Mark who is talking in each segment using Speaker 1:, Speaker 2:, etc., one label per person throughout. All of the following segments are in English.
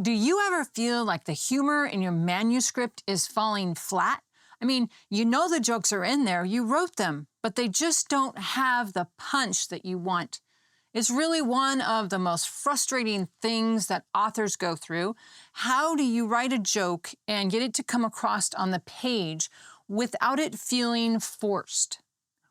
Speaker 1: Do you ever feel like the humor in your manuscript is falling flat? I mean, you know the jokes are in there, you wrote them, but they just don't have the punch that you want. It's really one of the most frustrating things that authors go through. How do you write a joke and get it to come across on the page without it feeling forced?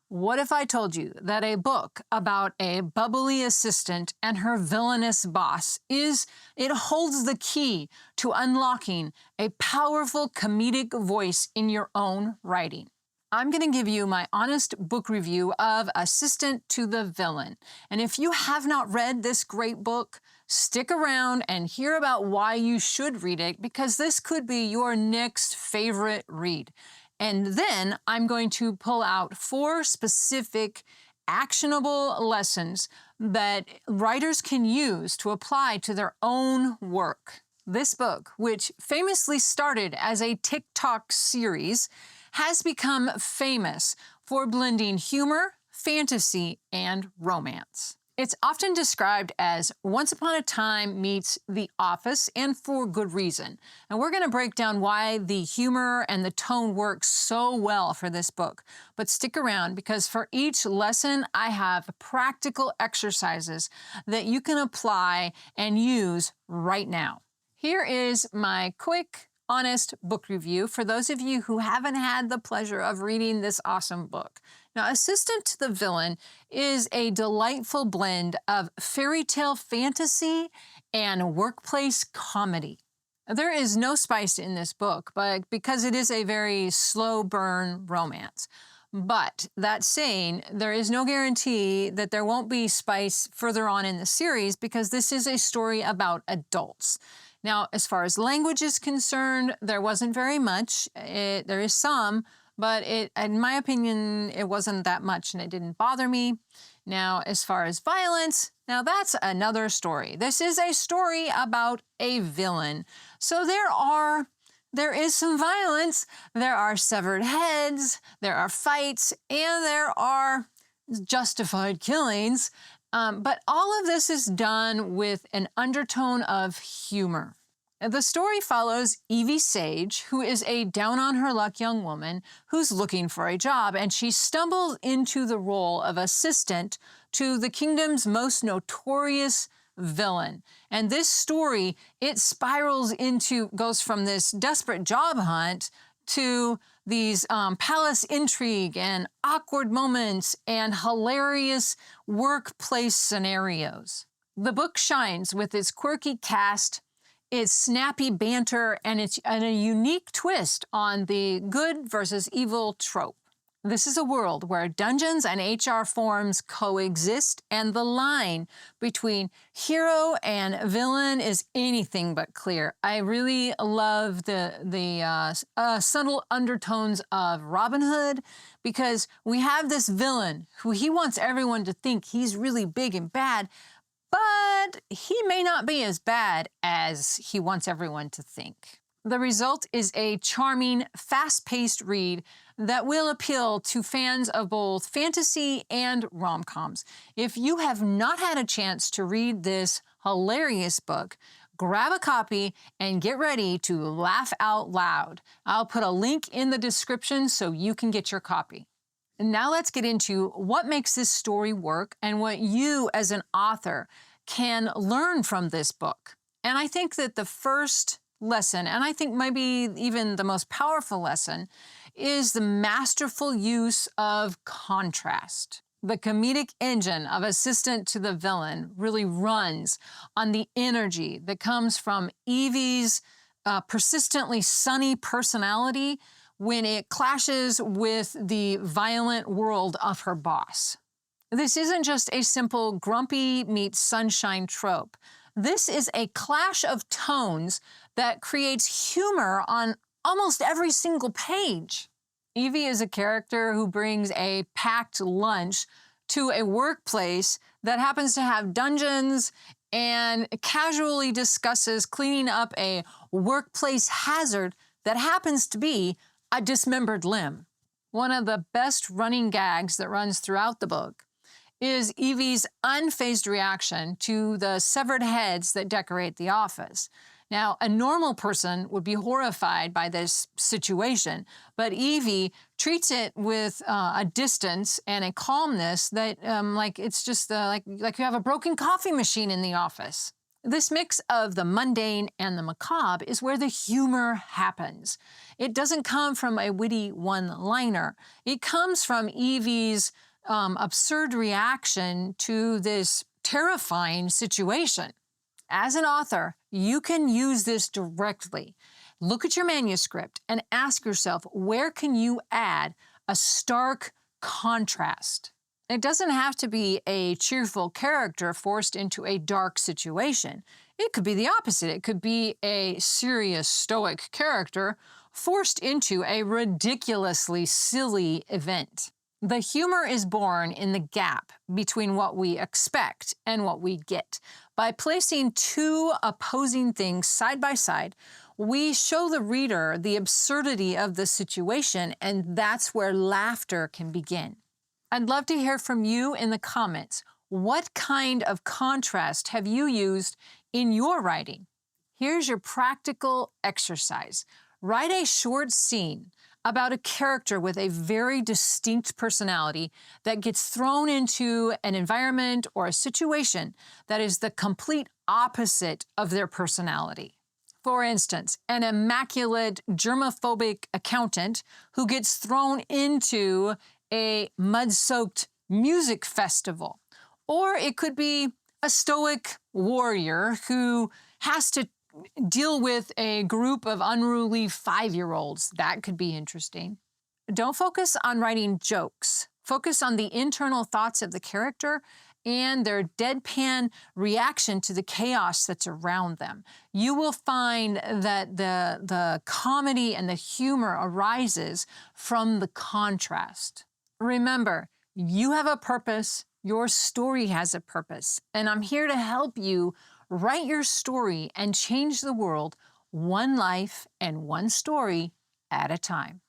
Speaker 1: What if I told you that a book about a bubbly assistant and her villainous boss it holds the key to unlocking a powerful comedic voice in your own writing? I'm going to give you my honest book review of Assistant to the Villain. And if you have not read this great book, stick around and hear about why you should read it, because this could be your next favorite read. And then I'm going to pull out 4 specific actionable lessons that writers can use to apply to their own work. This book, which famously started as a TikTok series, has become famous for blending humor, fantasy, and romance. It's often described as Once Upon a Time meets The Office, and for good reason. And we're going to break down why the humor and the tone work so well for this book. But stick around, because for each lesson, I have practical exercises that you can apply and use right now. Here is my quick, honest book review for those of you who haven't had the pleasure of reading this awesome book. Now, Assistant to the Villain is a delightful blend of fairy tale fantasy and workplace comedy. There is no spice in this book, but because it is a very slow burn romance. But that saying, there is no guarantee that there won't be spice further on in the series, because this is a story about adults. Now, as far as language is concerned, there wasn't very much. There is some, but in my opinion, it wasn't that much and it didn't bother me. Now, as far as violence, now that's another story. This is a story about a villain. So there is some violence, there are severed heads, there are fights, and there are justified killings. But all of this is done with an undertone of humor. The story follows Evie Sage, who is a down-on-her-luck young woman who's looking for a job, and she stumbles into the role of assistant to the kingdom's most notorious villain. And this story, it goes from this desperate job hunt to these palace intrigue and awkward moments and hilarious workplace scenarios. The book shines with its quirky cast, its snappy banter, and a unique twist on the good versus evil trope. This is a world where dungeons and HR forms coexist, and the line between hero and villain is anything but clear. I really love the subtle undertones of Robin Hood, because we have this villain who he wants everyone to think he's really big and bad, but he may not be as bad as he wants everyone to think. The result is a charming, fast-paced read that will appeal to fans of both fantasy and rom-coms. If you have not had a chance to read this hilarious book, grab a copy and get ready to laugh out loud. I'll put a link in the description so you can get your copy. And now let's get into what makes this story work and what you as an author can learn from this book. And I think that the first lesson, and I think maybe even the most powerful lesson, is the masterful use of contrast. The comedic engine of Assistant to the Villain really runs on the energy that comes from Evie's persistently sunny personality when it clashes with the violent world of her boss. This isn't just a simple grumpy meets sunshine trope. This is a clash of tones that creates humor on almost every single page. Evie is a character who brings a packed lunch to a workplace that happens to have dungeons and casually discusses cleaning up a workplace hazard that happens to be a dismembered limb. One of the best running gags that runs throughout the book is Evie's unfazed reaction to the severed heads that decorate the office. Now, a normal person would be horrified by this situation, but Evie treats it with a distance and a calmness that, like it's just like you have a broken coffee machine in the office. This mix of the mundane and the macabre is where the humor happens. It doesn't come from a witty one-liner. It comes from Evie's absurd reaction to this terrifying situation. As an author, you can use this directly. Look at your manuscript and ask yourself, where can you add a stark contrast? It doesn't have to be a cheerful character forced into a dark situation. It could be the opposite. It could be a serious, stoic character forced into a ridiculously silly event. The humor is born in the gap between what we expect and what we get. By placing two opposing things side by side, we show the reader the absurdity of the situation, and that's where laughter can begin. I'd love to hear from you in the comments. What kind of contrast have you used in your writing? Here's your practical exercise. Write a short scene about a character with a very distinct personality that gets thrown into an environment or a situation that is the complete opposite of their personality. For instance, an immaculate germophobic accountant who gets thrown into a mud-soaked music festival. Or it could be a stoic warrior who has to deal with a group of unruly 5-year-olds. That could be interesting. Don't focus on writing jokes. Focus on the internal thoughts of the character and their deadpan reaction to the chaos that's around them. You will find that the comedy and the humor arises from the contrast. Remember, you have a purpose, your story has a purpose, and I'm here to help you write your story and change the world one life and one story at a time.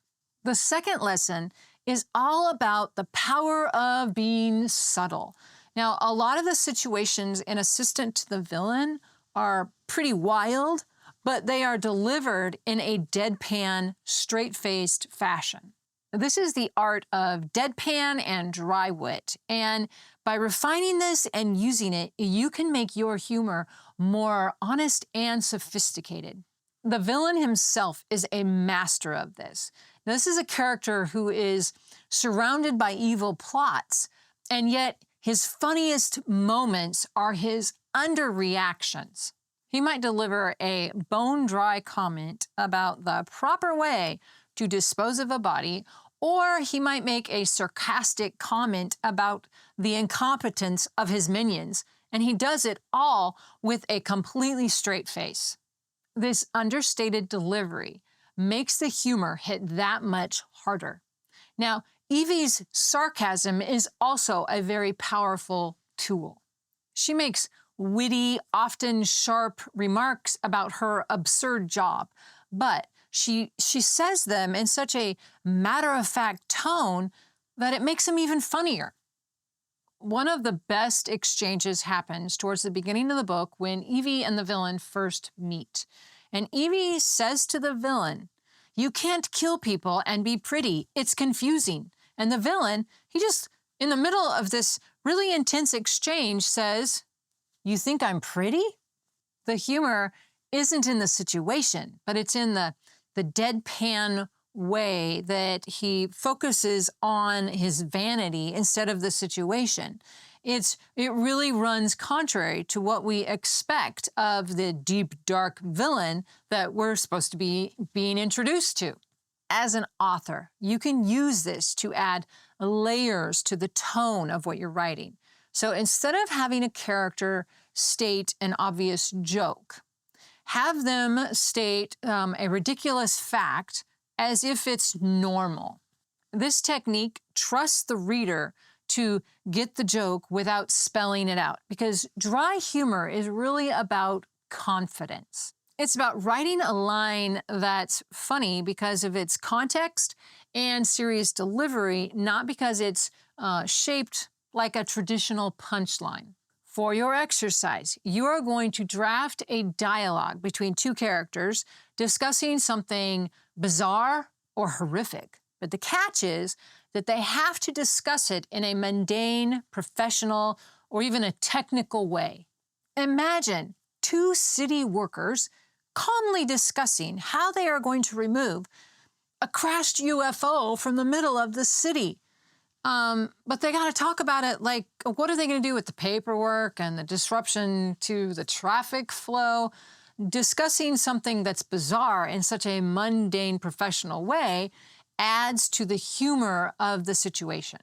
Speaker 1: The second lesson is all about the power of being subtle. Now, a lot of the situations in Assistant to the Villain are pretty wild, but they are delivered in a deadpan, straight-faced fashion. This is the art of deadpan and dry wit, and by refining this and using it, you can make your humor more honest and sophisticated. The villain himself is a master of this. Now, this is a character who is surrounded by evil plots, and yet his funniest moments are his underreactions. He might deliver a bone-dry comment about the proper way to dispose of a body, or he might make a sarcastic comment about the incompetence of his minions, and he does it all with a completely straight face. This understated delivery makes the humor hit that much harder. Now, Evie's sarcasm is also a very powerful tool. She makes witty, often sharp remarks about her absurd job, but she says them in such a matter-of-fact tone that it makes them even funnier. One of the best exchanges happens towards the beginning of the book when Evie and the villain first meet. And Evie says to the villain, "You can't kill people and be pretty. It's confusing." And the villain, he just, in the middle of this really intense exchange, says, "You think I'm pretty?" The humor isn't in the situation, but it's in the deadpan way that he focuses on his vanity instead of the situation. It really runs contrary to what we expect of the deep, dark villain that we're supposed to be being introduced to. As an author, you can use this to add layers to the tone of what you're writing. So instead of having a character state an obvious joke, have them state a ridiculous fact as if it's normal. This technique trusts the reader to get the joke without spelling it out, because dry humor is really about confidence. It's about writing a line that's funny because of its context and serious delivery, not because it's shaped like a traditional punchline. For your exercise, you are going to draft a dialogue between two characters discussing something bizarre or horrific. But the catch is that they have to discuss it in a mundane, professional, or even a technical way. Imagine two city workers calmly discussing how they are going to remove a crashed UFO from the middle of the city. But they got to talk about it like, what are they going to do with the paperwork and the disruption to the traffic flow? Discussing something that's bizarre in such a mundane, professional way adds to the humor of the situation.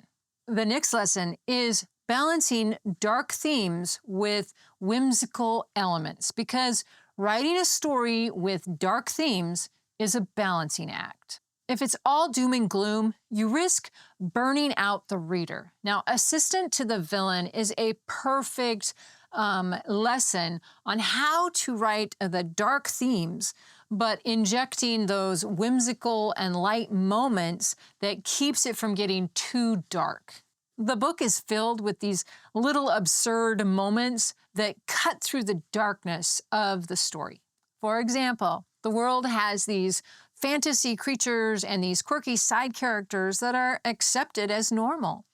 Speaker 1: The next lesson is balancing dark themes with whimsical elements, because writing a story with dark themes is a balancing act. If it's all doom and gloom, you risk burning out the reader. Now, Assistant to the Villain is a perfect lesson on how to write the dark themes, but injecting those whimsical and light moments that keeps it from getting too dark. The book is filled with these little absurd moments that cut through the darkness of the story. For example, the world has these fantasy creatures and these quirky side characters that are accepted as normal.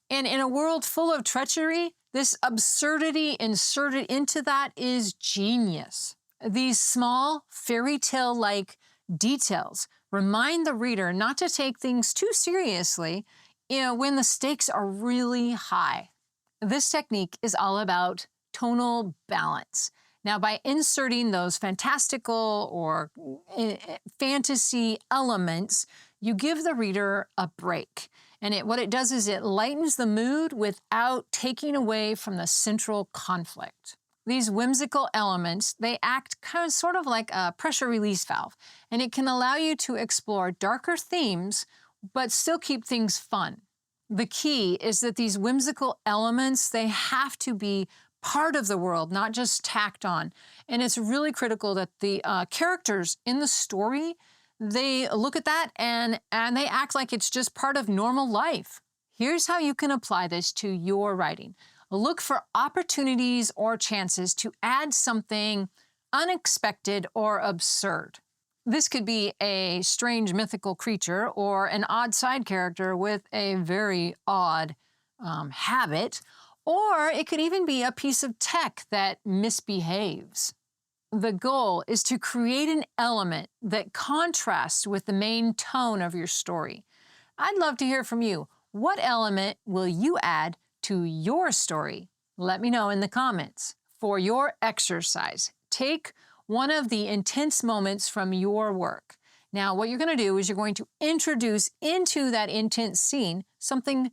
Speaker 1: And in a world full of treachery, this absurdity inserted into that is genius. These small fairy tale-like details remind the reader not to take things too seriously, when the stakes are really high. This technique is all about tonal balance. Now, by inserting those fantastical or fantasy elements, you give the reader a break. And what it does is it lightens the mood without taking away from the central conflict. These whimsical elements, they act sort of like a pressure release valve, and it can allow you to explore darker themes, but still keep things fun. The key is that these whimsical elements, they have to be part of the world, not just tacked on. And it's really critical that the characters in the story, they look at that and they act like it's just part of normal life. Here's how you can apply this to your writing. Look for opportunities or chances to add something unexpected or absurd. This could be a strange mythical creature or an odd side character with a very odd habit, or it could even be a piece of tech that misbehaves. The goal is to create an element that contrasts with the main tone of your story. I'd love to hear from you. What element will you add to your story? Let me know in the comments. For your exercise, take one of the intense moments from your work. Now, what you're going to do is you're going to introduce into that intense scene something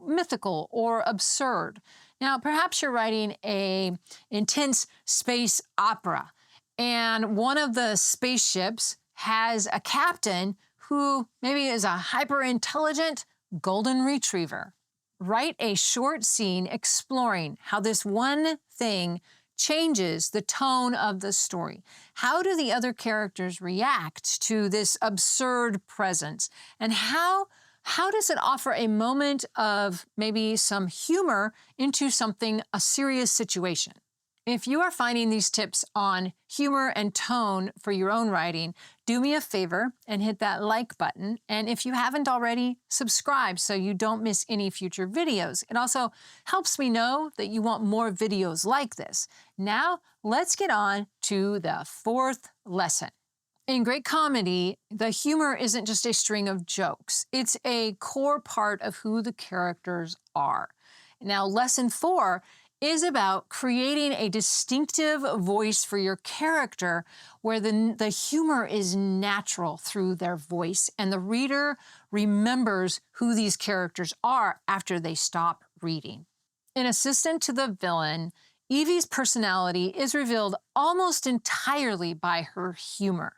Speaker 1: mythical or absurd. Now, perhaps you're writing an intense space opera, and one of the spaceships has a captain who maybe is a hyper-intelligent golden retriever. Write a short scene exploring how this one thing changes the tone of the story. How do the other characters react to this absurd presence? And how does it offer a moment of maybe some humor into a serious situation? If you are finding these tips on humor and tone for your own writing, do me a favor and hit that like button. And if you haven't already, subscribe so you don't miss any future videos. It also helps me know that you want more videos like this. Now, let's get on to the fourth lesson. In great comedy, the humor isn't just a string of jokes. It's a core part of who the characters are. Now, lesson 4 is about creating a distinctive voice for your character where the humor is natural through their voice and the reader remembers who these characters are after they stop reading. In Assistant to the Villain, Evie's personality is revealed almost entirely by her humor.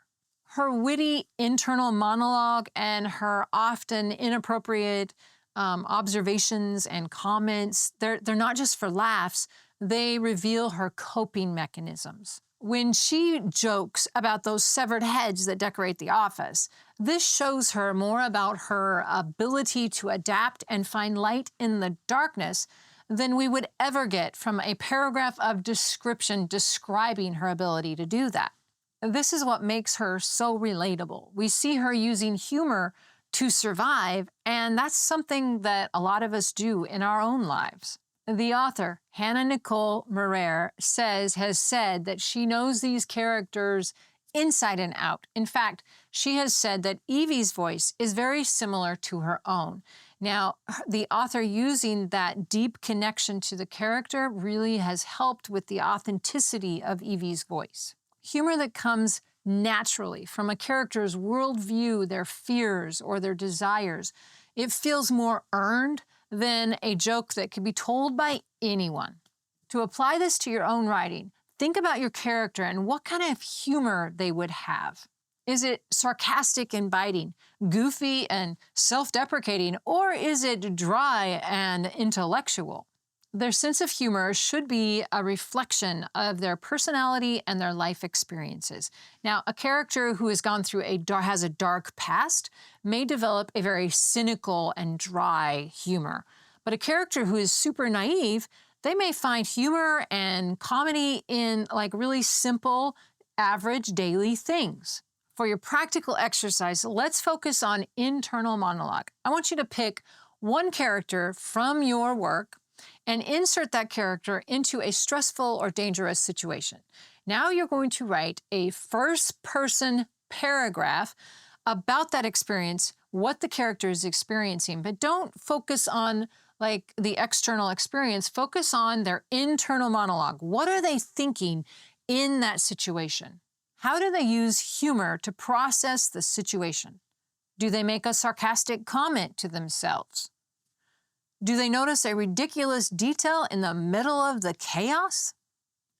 Speaker 1: Her witty internal monologue and her often inappropriate observations and comments, they're not just for laughs, they reveal her coping mechanisms. When she jokes about those severed heads that decorate the office, this shows her more about her ability to adapt and find light in the darkness than we would ever get from a paragraph of description describing her ability to do that. This is what makes her so relatable. We see her using humor to survive, and that's something that a lot of us do in our own lives. The author, Hannah Nicole Maehrer, has said that she knows these characters inside and out. In fact, she has said that Evie's voice is very similar to her own. Now, the author using that deep connection to the character really has helped with the authenticity of Evie's voice. Humor that comes naturally from a character's worldview, their fears, or their desires, it feels more earned than a joke that can be told by anyone. To apply this to your own writing, think about your character and what kind of humor they would have. Is it sarcastic and biting, goofy and self-deprecating, or is it dry and intellectual? Their sense of humor should be a reflection of their personality and their life experiences. Now, a character who has gone through has a dark past may develop a very cynical and dry humor. But a character who is super naive, they may find humor and comedy in like really simple, average daily things. For your practical exercise, let's focus on internal monologue. I want you to pick one character from your work and insert that character into a stressful or dangerous situation. Now you're going to write a first-person paragraph about that experience, what the character is experiencing, but don't focus on like the external experience, focus on their internal monologue. What are they thinking in that situation? How do they use humor to process the situation? Do they make a sarcastic comment to themselves? Do they notice a ridiculous detail in the middle of the chaos?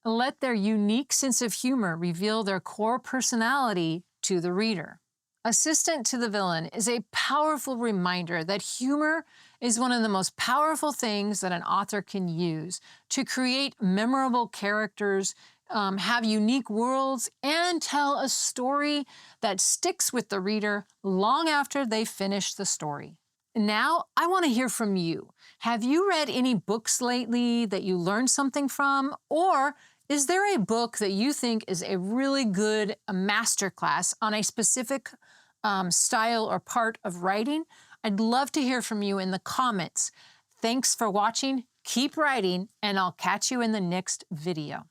Speaker 1: Let their unique sense of humor reveal their core personality to the reader. Assistant to the Villain is a powerful reminder that humor is one of the most powerful things that an author can use to create memorable characters, have unique worlds, and tell a story that sticks with the reader long after they finish the story. Now, I want to hear from you. Have you read any books lately that you learned something from? Or is there a book that you think is a really good masterclass on a specific style or part of writing? I'd love to hear from you in the comments. Thanks for watching. Keep writing, and I'll catch you in the next video.